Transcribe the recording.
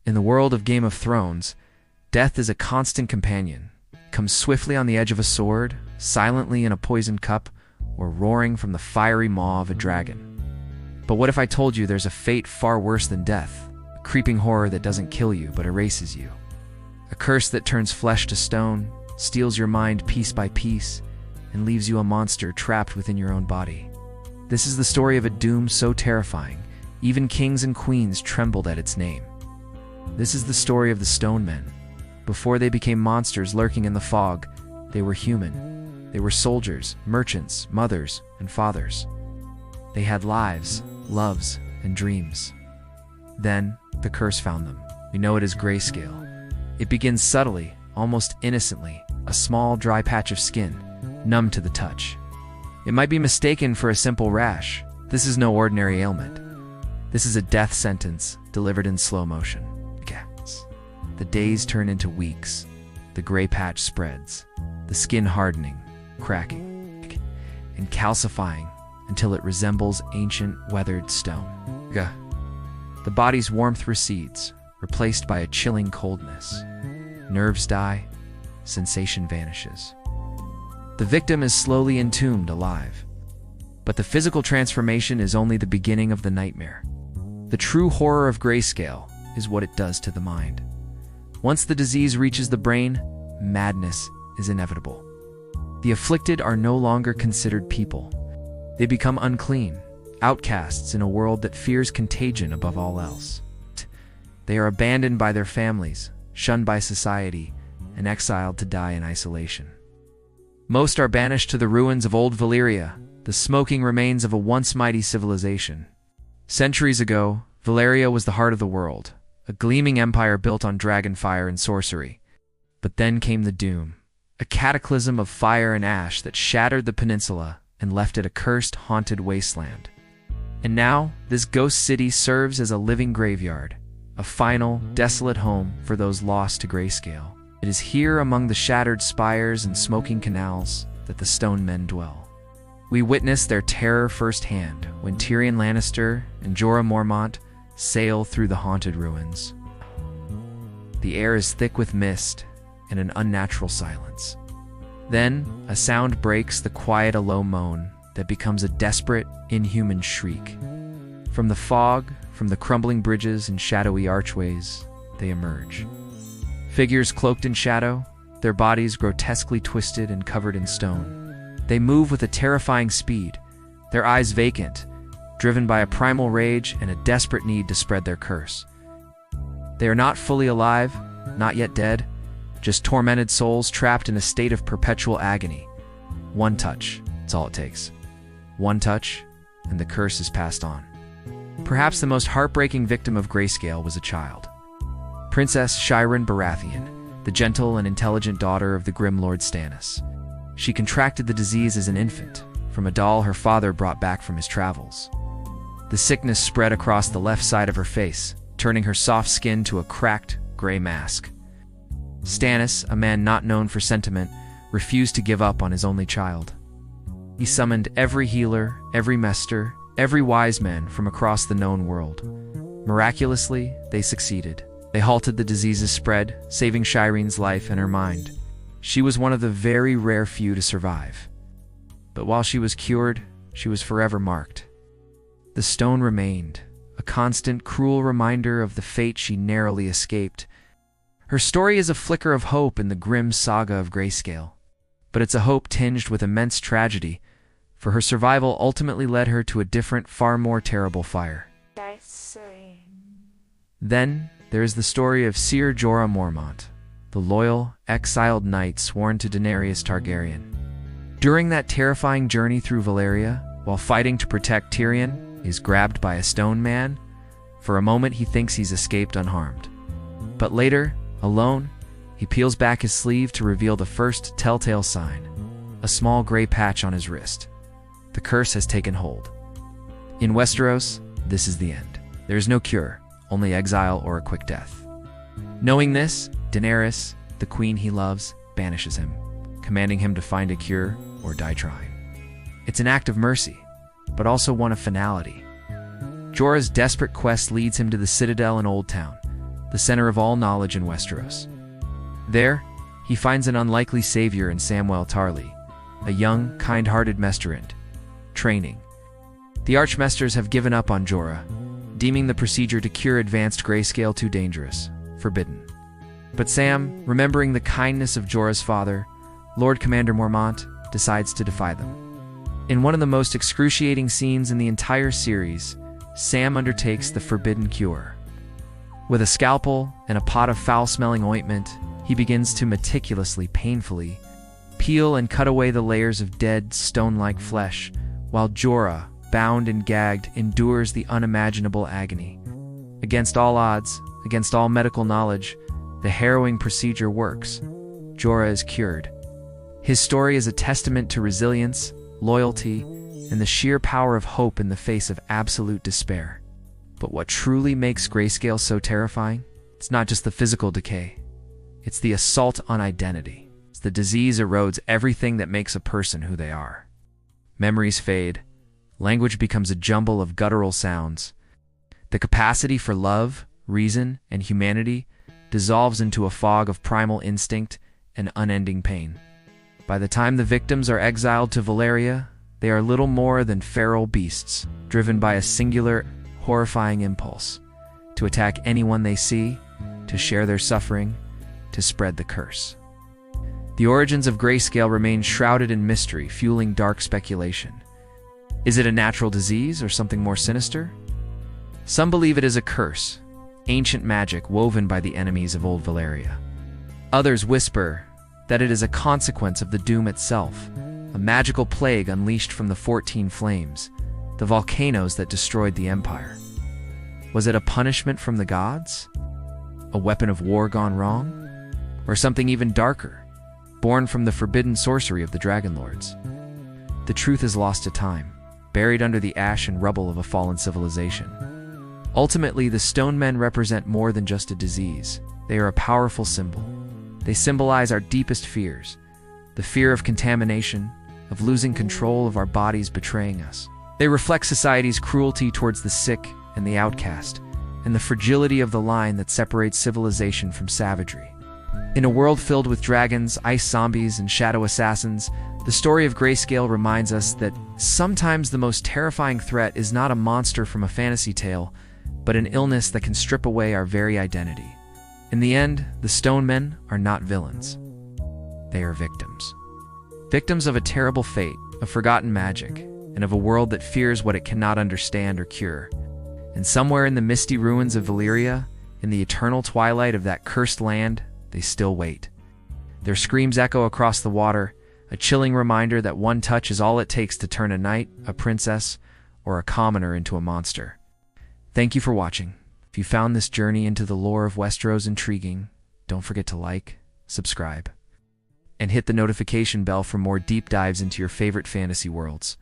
In the world of Game of Thrones, death is a constant companion. It comes swiftly on the edge of a sword, silently in a poisoned cup, or roaring from the fiery maw of a dragon. But what if I told you there's a fate far worse than death? A creeping horror that doesn't kill you, but erases you. A curse that turns flesh to stone, steals your mind piece by piece, and leaves you a monster trapped within your own body. This is the story of a doom so terrifying, even kings and queens trembled at its name. This is the story of the Stone Men. Before they became monsters lurking in the fog, they were human. They were soldiers, merchants, mothers, and fathers. They had lives, loves, and dreams. Then, the curse found them. We know it as Greyscale. It begins subtly, almost innocently, a small, dry patch of skin, numb to the touch. It might be mistaken for a simple rash. This is no ordinary ailment. This is a death sentence delivered in slow motion. The days turn into weeks. The gray patch spreads, the skin hardening, cracking, and calcifying until it resembles ancient, weathered stone. The body's warmth recedes, replaced by a chilling coldness. Nerves die, sensation vanishes. The victim is slowly entombed alive. But the physical transformation is only the beginning of the nightmare. The true horror of Greyscale is what it does to the mind. Once the disease reaches the brain, madness is inevitable. The afflicted are no longer considered people. They become unclean, outcasts in a world that fears contagion above all else. They are abandoned by their families, shunned by society, and exiled to die in isolation. Most are banished to the ruins of old Valyria, the smoking remains of a once mighty civilization. Centuries ago, Valyria was the heart of the world, a gleaming empire built on dragonfire and sorcery. But then came the doom, a cataclysm of fire and ash that shattered the peninsula and left it a cursed, haunted wasteland. And now, this ghost city serves as a living graveyard, a final, desolate home for those lost to Greyscale. It is here among the shattered spires and smoking canals that the Stone Men dwell. We witness their terror firsthand when Tyrion Lannister and Jorah Mormont sail through the haunted ruins. The air is thick with mist and an unnatural silence. Then, a sound breaks the quiet, a low moan that becomes a desperate, inhuman shriek. From the fog, from the crumbling bridges and shadowy archways, they emerge. Figures cloaked in shadow, their bodies grotesquely twisted and covered in stone. They move with a terrifying speed, their eyes vacant, driven by a primal rage and a desperate need to spread their curse. They are not fully alive, not yet dead, just tormented souls trapped in a state of perpetual agony. One touch, that's all it takes. One touch, and the curse is passed on. Perhaps the most heartbreaking victim of Greyscale was a child. Princess Shireen Baratheon, the gentle and intelligent daughter of the grim Lord Stannis. She contracted the disease as an infant, from a doll her father brought back from his travels. The sickness spread across the left side of her face, turning her soft skin to a cracked, gray mask. Stannis, a man not known for sentiment, refused to give up on his only child. He summoned every healer, every maester, every wise man from across the known world. Miraculously, they succeeded. They halted the disease's spread, saving Shireen's life and her mind. She was one of the very rare few to survive. But while she was cured, she was forever marked. The stone remained, a constant, cruel reminder of the fate she narrowly escaped. Her story is a flicker of hope in the grim saga of Greyscale. But it's a hope tinged with immense tragedy, for her survival ultimately led her to a different, far more terrible fire. Then, there is the story of Sir Jorah Mormont, the loyal, exiled knight sworn to Daenerys Targaryen. During that terrifying journey through Valyria, while fighting to protect Tyrion, he's grabbed by a stone man. For a moment, he thinks he's escaped unharmed. But later, alone, he peels back his sleeve to reveal the first telltale sign, a small gray patch on his wrist. The curse has taken hold. In Westeros, this is the end. There is no cure, only exile or a quick death. Knowing this, Daenerys, the queen he loves, banishes him, commanding him to find a cure or die trying. It's an act of mercy, but also one of finality. Jorah's desperate quest leads him to the Citadel in Old Town, the center of all knowledge in Westeros. There, he finds an unlikely savior in Samwell Tarly, a young, kind-hearted mesturant, training. The Archmesters have given up on Jorah, deeming the procedure to cure advanced Greyscale too dangerous, forbidden. But Sam, remembering the kindness of Jorah's father, Lord Commander Mormont, decides to defy them. In one of the most excruciating scenes in the entire series, Sam undertakes the forbidden cure. With a scalpel and a pot of foul-smelling ointment, he begins to meticulously, painfully, peel and cut away the layers of dead, stone-like flesh, while Jorah, bound and gagged, endures the unimaginable agony. Against all odds, against all medical knowledge, the harrowing procedure works. Jorah is cured. His story is a testament to resilience, loyalty, and the sheer power of hope in the face of absolute despair. But what truly makes Greyscale so terrifying? It's not just the physical decay. It's the assault on identity. It's the disease erodes everything that makes a person who they are. Memories fade. Language becomes a jumble of guttural sounds. The capacity for love, reason, and humanity dissolves into a fog of primal instinct and unending pain. By the time the victims are exiled to Valyria, they are little more than feral beasts, driven by a singular, horrifying impulse: to attack anyone they see, to share their suffering, to spread the curse. The origins of Greyscale remain shrouded in mystery, fueling dark speculation. Is it a natural disease or something more sinister? Some believe it is a curse, ancient magic woven by the enemies of old Valyria. Others whisper that it is a consequence of the doom itself, a magical plague unleashed from the 14 flames, the volcanoes that destroyed the Empire. Was it a punishment from the gods? A weapon of war gone wrong? Or something even darker, born from the forbidden sorcery of the Dragonlords? The truth is lost to time, buried under the ash and rubble of a fallen civilization. Ultimately, the Stone Men represent more than just a disease. They are a powerful symbol. They symbolize our deepest fears, the fear of contamination, of losing control of our bodies betraying us. They reflect society's cruelty towards the sick and the outcast, and the fragility of the line that separates civilization from savagery. In a world filled with dragons, ice zombies, and shadow assassins, the story of Greyscale reminds us that sometimes the most terrifying threat is not a monster from a fantasy tale, but an illness that can strip away our very identity. In the end, the Stone Men are not villains. They are victims. Victims of a terrible fate, of forgotten magic, and of a world that fears what it cannot understand or cure. And somewhere in the misty ruins of Valyria, in the eternal twilight of that cursed land, they still wait. Their screams echo across the water, a chilling reminder that one touch is all it takes to turn a knight, a princess, or a commoner into a monster. Thank you for watching. If you found this journey into the lore of Westeros intriguing, don't forget to like, subscribe, and hit the notification bell for more deep dives into your favorite fantasy worlds.